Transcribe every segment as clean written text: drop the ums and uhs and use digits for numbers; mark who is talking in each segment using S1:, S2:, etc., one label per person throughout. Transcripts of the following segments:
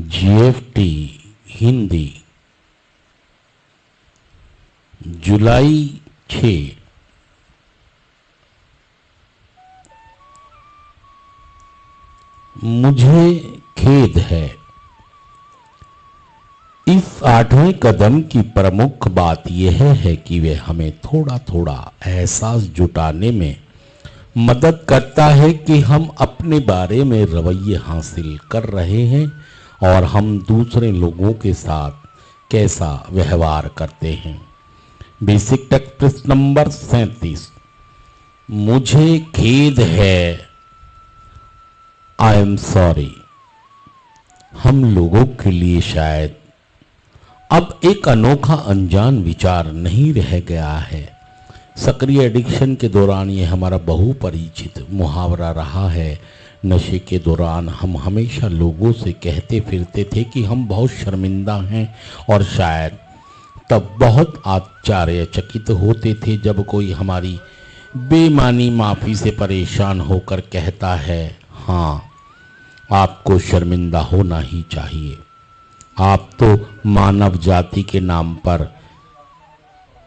S1: जीएफटी हिंदी जुलाई 6। मुझे खेद है। इस 8वें कदम की प्रमुख बात यह है कि वे हमें थोड़ा थोड़ा एहसास जुटाने में मदद करता है कि हम अपने बारे में रवैये हासिल कर रहे हैं और हम दूसरे लोगों के साथ कैसा व्यवहार करते हैं। बेसिक टेक्स्ट प्रश्न नंबर 37। मुझे खेद है, आई एम सॉरी। हम लोगों के लिए शायद अब एक अनोखा अनजान विचार नहीं रह गया है। सक्रिय एडिक्शन के दौरान यह हमारा बहुपरिचित मुहावरा रहा है। नशे के दौरान हम हमेशा लोगों से कहते फिरते थे कि हम बहुत शर्मिंदा हैं और शायद तब बहुत आश्चर्यचकित होते थे जब कोई हमारी बेमानी माफ़ी से परेशान होकर कहता है, हाँ आपको शर्मिंदा होना ही चाहिए, आप तो मानव जाति के नाम पर।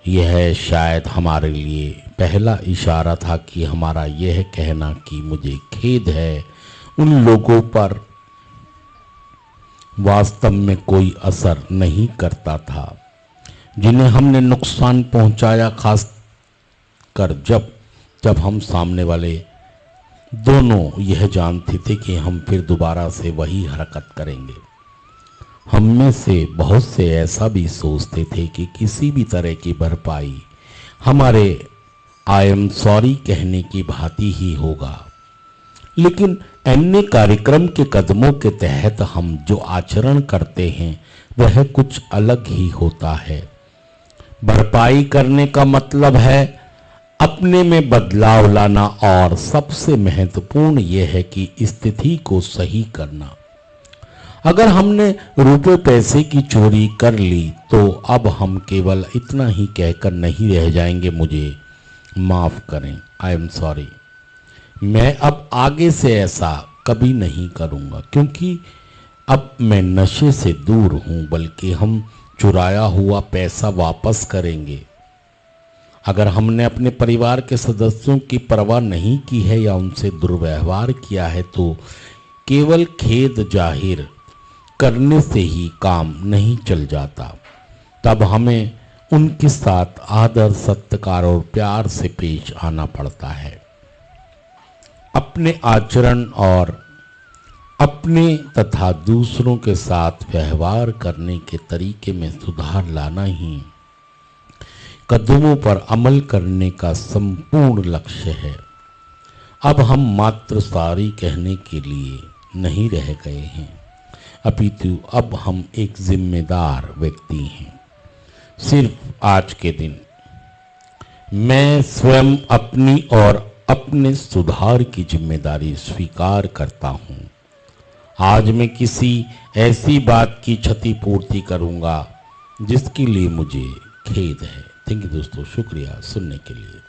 S1: यह शायद हमारे लिए पहला इशारा था कि हमारा यह कहना कि मुझे खेद है उन लोगों पर वास्तव में कोई असर नहीं करता था जिन्हें हमने नुकसान पहुंचाया, खास कर जब हम सामने वाले दोनों यह जानते थे कि हम फिर दोबारा से वही हरकत करेंगे। हम में से बहुत से ऐसा भी सोचते थे कि किसी भी तरह की भरपाई हमारे आई एम सॉरी कहने की भांति ही होगा। लेकिन अन्य कार्यक्रम के कदमों के तहत हम जो आचरण करते हैं वह कुछ अलग ही होता है। भरपाई करने का मतलब है अपने में बदलाव लाना और सबसे महत्वपूर्ण यह है कि स्थिति को सही करना। अगर हमने रुपए पैसे की चोरी कर ली तो अब हम केवल इतना ही कहकर नहीं रह जाएंगे, मुझे माफ करें, आई एम सॉरी। मैं अब आगे से ऐसा कभी नहीं करूंगा क्योंकि अब मैं नशे से दूर हूं, बल्कि हम चुराया हुआ पैसा वापस करेंगे। अगर हमने अपने परिवार के सदस्यों की परवाह नहीं की है या उनसे दुर्व्यवहार किया है तो केवल खेद जाहिर करने से ही काम नहीं चल जाता। तब हमें उनके साथ आदर, सत्कार और प्यार से पेश आना पड़ता है। अपने आचरण और अपने तथा दूसरों के साथ व्यवहार करने के तरीके में सुधार लाना ही कदमों पर अमल करने का संपूर्ण लक्ष्य है। अब हम मात्र सॉरी कहने के लिए नहीं रह गए हैं, अपितु अब हम एक जिम्मेदार व्यक्ति हैं। सिर्फ आज के दिन मैं स्वयं अपनी और अपने सुधार की जिम्मेदारी स्वीकार करता हूं। आज मैं किसी ऐसी बात की क्षतिपूर्ति करूंगा जिसके लिए मुझे खेद है। थैंक यू दोस्तों, शुक्रिया सुनने के लिए।